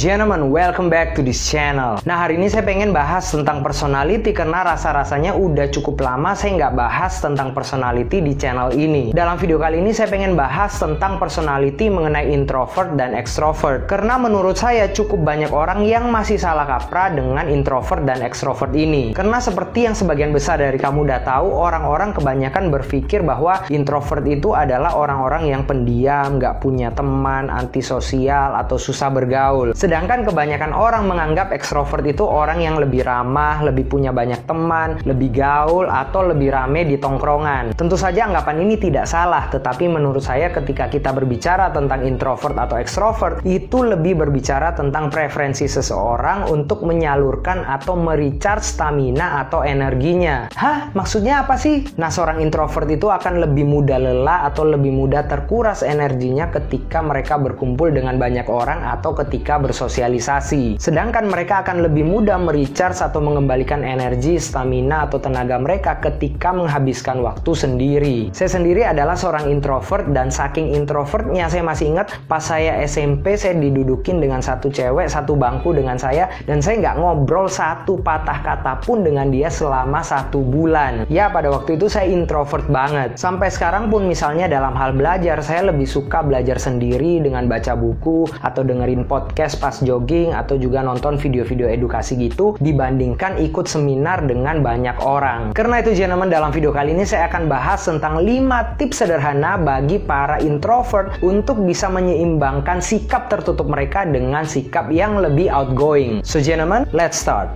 Gentlemen, welcome back to this channel. Nah, hari ini saya pengen bahas tentang personality karena rasa-rasanya udah cukup lama saya nggak bahas tentang personality di channel ini. Dalam video kali ini saya pengen bahas tentang personality mengenai introvert dan extrovert. Karena menurut saya cukup banyak orang yang masih salah kaprah dengan introvert dan extrovert ini. Karena seperti yang sebagian besar dari kamu udah tahu, orang-orang kebanyakan berpikir bahwa introvert itu adalah orang-orang yang pendiam, nggak punya teman, antisosial, atau susah bergaul. Sedangkan kebanyakan orang menganggap ekstrovert itu orang yang lebih ramah, lebih punya banyak teman, lebih gaul, atau lebih rame di tongkrongan. Tentu saja anggapan ini tidak salah, tetapi menurut saya ketika kita berbicara tentang introvert atau ekstrovert, itu lebih berbicara tentang preferensi seseorang untuk menyalurkan atau merecharge stamina atau energinya. Hah? Maksudnya apa sih? Nah, seorang introvert itu akan lebih mudah lelah atau lebih mudah terkuras energinya ketika mereka berkumpul dengan banyak orang atau ketika bersosialisasi. Sedangkan mereka akan lebih mudah merecharge atau mengembalikan energi, stamina, atau tenaga mereka ketika menghabiskan waktu sendiri. Saya sendiri adalah seorang introvert dan saking introvertnya saya masih ingat pas saya SMP saya didudukin dengan satu cewek, satu bangku dengan saya dan saya nggak ngobrol satu patah kata pun dengan dia selama 1 bulan. Ya, pada waktu itu saya introvert banget. Sampai sekarang pun misalnya dalam hal belajar, saya lebih suka belajar sendiri dengan baca buku atau dengerin podcast pas jogging atau juga nonton video-video edukasi gitu dibandingkan ikut seminar dengan banyak orang. Karena itu gentlemen, dalam video kali ini saya akan bahas tentang 5 tips sederhana bagi para introvert untuk bisa menyeimbangkan sikap tertutup mereka dengan sikap yang lebih outgoing. So gentlemen, let's start.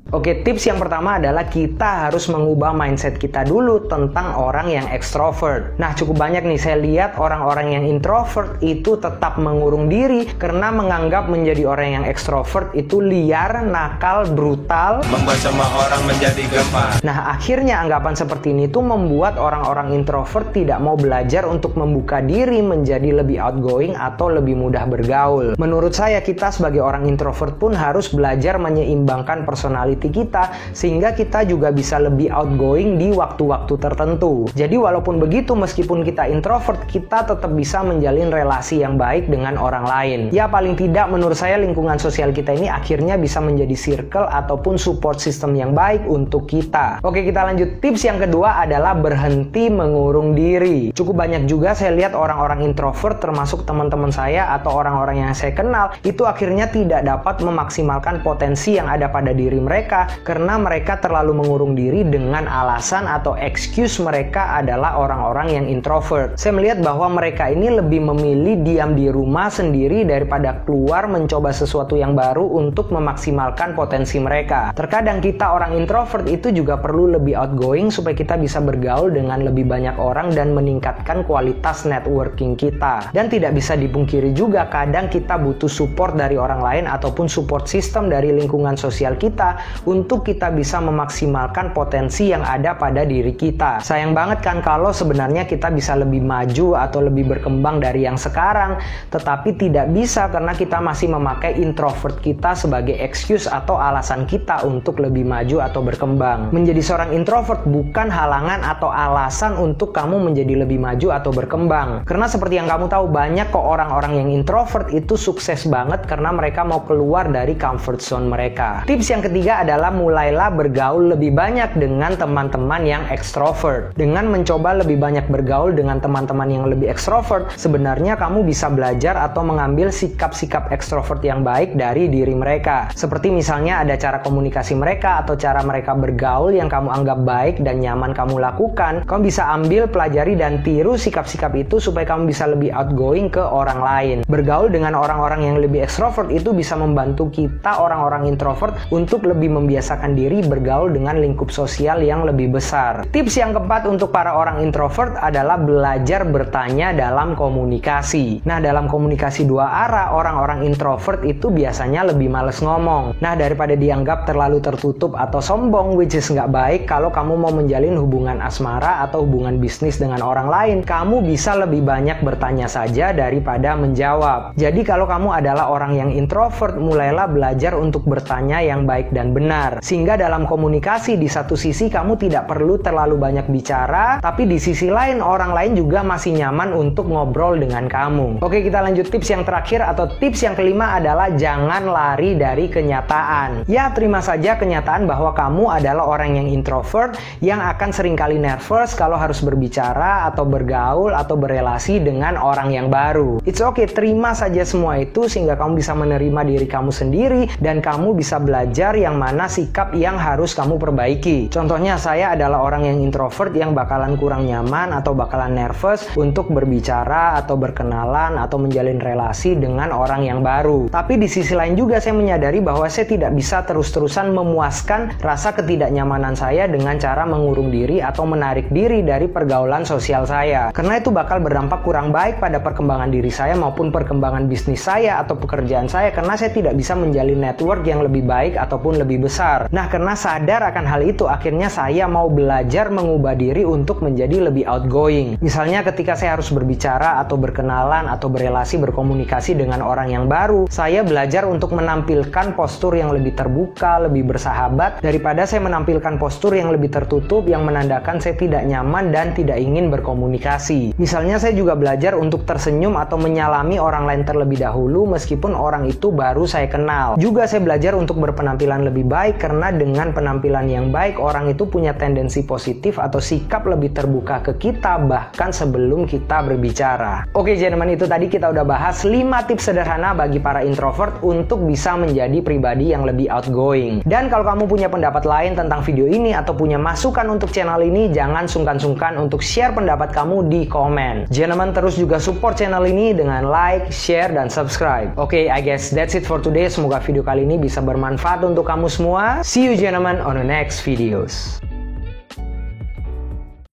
Oke, tips yang pertama adalah kita harus mengubah mindset kita dulu tentang orang yang extrovert. Nah, cukup banyak nih saya lihat orang-orang yang introvert itu tetap mengurung diri karena menganggap menjadi orang yang extrovert itu liar, nakal, brutal, membuat semua orang menjadi gemar. Nah, akhirnya anggapan seperti ini tuh membuat orang-orang introvert tidak mau belajar untuk membuka diri menjadi lebih outgoing atau lebih mudah bergaul. Menurut saya, kita sebagai orang introvert pun harus belajar menyeimbangkan personality kita sehingga kita juga bisa lebih outgoing di waktu-waktu tertentu. Jadi walaupun begitu, meskipun kita introvert, kita tetap bisa menjalin relasi yang baik dengan orang lain. Ya, paling tidak menurut saya lingkungan sosial kita ini akhirnya bisa menjadi circle ataupun support system yang baik untuk kita. Oke, kita lanjut. Tips yang kedua adalah berhenti mengurung diri. Cukup banyak juga saya lihat orang-orang introvert termasuk teman-teman saya atau orang-orang yang saya kenal itu akhirnya tidak dapat memaksimalkan potensi yang ada pada diri mereka karena mereka terlalu mengurung diri dengan alasan atau excuse mereka adalah orang-orang yang introvert. Saya melihat bahwa mereka ini lebih memilih diam di rumah sendiri daripada keluar mencoba sesuatu yang baru untuk memaksimalkan potensi mereka. Terkadang kita orang introvert itu juga perlu lebih outgoing supaya kita bisa bergaul dengan lebih banyak orang dan meningkatkan kualitas networking kita. Dan tidak bisa dipungkiri juga kadang kita butuh support dari orang lain ataupun support system dari lingkungan sosial kita untuk kita bisa memaksimalkan potensi yang ada pada diri kita. Sayang banget kan kalau sebenarnya kita bisa lebih maju atau lebih berkembang dari yang sekarang, tetapi tidak bisa karena kita masih memakai introvert kita sebagai excuse atau alasan kita untuk lebih maju atau berkembang. Menjadi seorang introvert bukan halangan atau alasan untuk kamu menjadi lebih maju atau berkembang. Karena seperti yang kamu tahu, banyak kok orang-orang yang introvert itu sukses banget karena mereka mau keluar dari comfort zone mereka. Tips yang ketiga adalah mulailah bergaul lebih banyak dengan teman-teman yang ekstrovert. Dengan mencoba lebih banyak bergaul dengan teman-teman yang lebih ekstrovert, sebenarnya kamu bisa belajar atau mengambil sikap-sikap ekstrovert yang baik dari diri mereka. Seperti misalnya ada cara komunikasi mereka atau cara mereka bergaul yang kamu anggap baik dan nyaman kamu lakukan. Kamu bisa ambil, pelajari, dan tiru sikap-sikap itu supaya kamu bisa lebih outgoing ke orang lain. Bergaul dengan orang-orang yang lebih ekstrovert itu bisa membantu kita orang-orang introvert untuk lebih membiasakan diri bergaul dengan lingkup sosial yang lebih besar. Tips yang keempat untuk para orang introvert adalah belajar bertanya dalam komunikasi. Nah, dalam komunikasi dua arah, orang-orang introvert itu biasanya lebih males ngomong. Nah, daripada dianggap terlalu tertutup atau sombong, which is nggak baik kalau kamu mau menjalin hubungan asmara atau hubungan bisnis dengan orang lain, kamu bisa lebih banyak bertanya saja daripada menjawab. Jadi kalau kamu adalah orang yang introvert, mulailah belajar untuk bertanya yang baik dan benar. benar. Sehingga dalam komunikasi di satu sisi kamu tidak perlu terlalu banyak bicara, tapi di sisi lain orang lain juga masih nyaman untuk ngobrol dengan kamu. Oke, kita lanjut tips yang terakhir atau tips yang kelima adalah jangan lari dari kenyataan. Ya, terima saja kenyataan bahwa kamu adalah orang yang introvert yang akan seringkali nervous kalau harus berbicara atau bergaul atau berelasi dengan orang yang baru. It's okay, terima saja semua itu sehingga kamu bisa menerima diri kamu sendiri dan kamu bisa belajar yang mana sikap yang harus kamu perbaiki. Contohnya saya adalah orang yang introvert yang bakalan kurang nyaman atau bakalan nervous untuk berbicara atau berkenalan atau menjalin relasi dengan orang yang baru. Tapi di sisi lain juga saya menyadari bahwa saya tidak bisa terus-terusan memuaskan rasa ketidaknyamanan saya dengan cara mengurung diri atau menarik diri dari pergaulan sosial saya. Karena itu bakal berdampak kurang baik pada perkembangan diri saya maupun perkembangan bisnis saya atau pekerjaan saya karena saya tidak bisa menjalin network yang lebih baik ataupun lebih besar. Nah, karena sadar akan hal itu, akhirnya saya mau belajar mengubah diri untuk menjadi lebih outgoing. Misalnya ketika saya harus berbicara atau berkenalan atau berelasi, berkomunikasi dengan orang yang baru, saya belajar untuk menampilkan postur yang lebih terbuka, lebih bersahabat, daripada saya menampilkan postur yang lebih tertutup yang menandakan saya tidak nyaman dan tidak ingin berkomunikasi. Misalnya saya juga belajar untuk tersenyum atau menyalami orang lain terlebih dahulu meskipun orang itu baru saya kenal. Juga saya belajar untuk berpenampilan lebih baik karena dengan penampilan yang baik orang itu punya tendensi positif atau sikap lebih terbuka ke kita bahkan sebelum kita berbicara. Oke, gentlemen, itu tadi kita udah bahas 5 tips sederhana bagi para introvert untuk bisa menjadi pribadi yang lebih outgoing. Dan kalau kamu punya pendapat lain tentang video ini atau punya masukan untuk channel ini, jangan sungkan-sungkan untuk share pendapat kamu di komen. Gentlemen, terus juga support channel ini dengan like, share, dan subscribe. Oke, I guess that's it for today. Semoga video kali ini bisa bermanfaat untuk kamu semua. See you gentlemen on the next videos.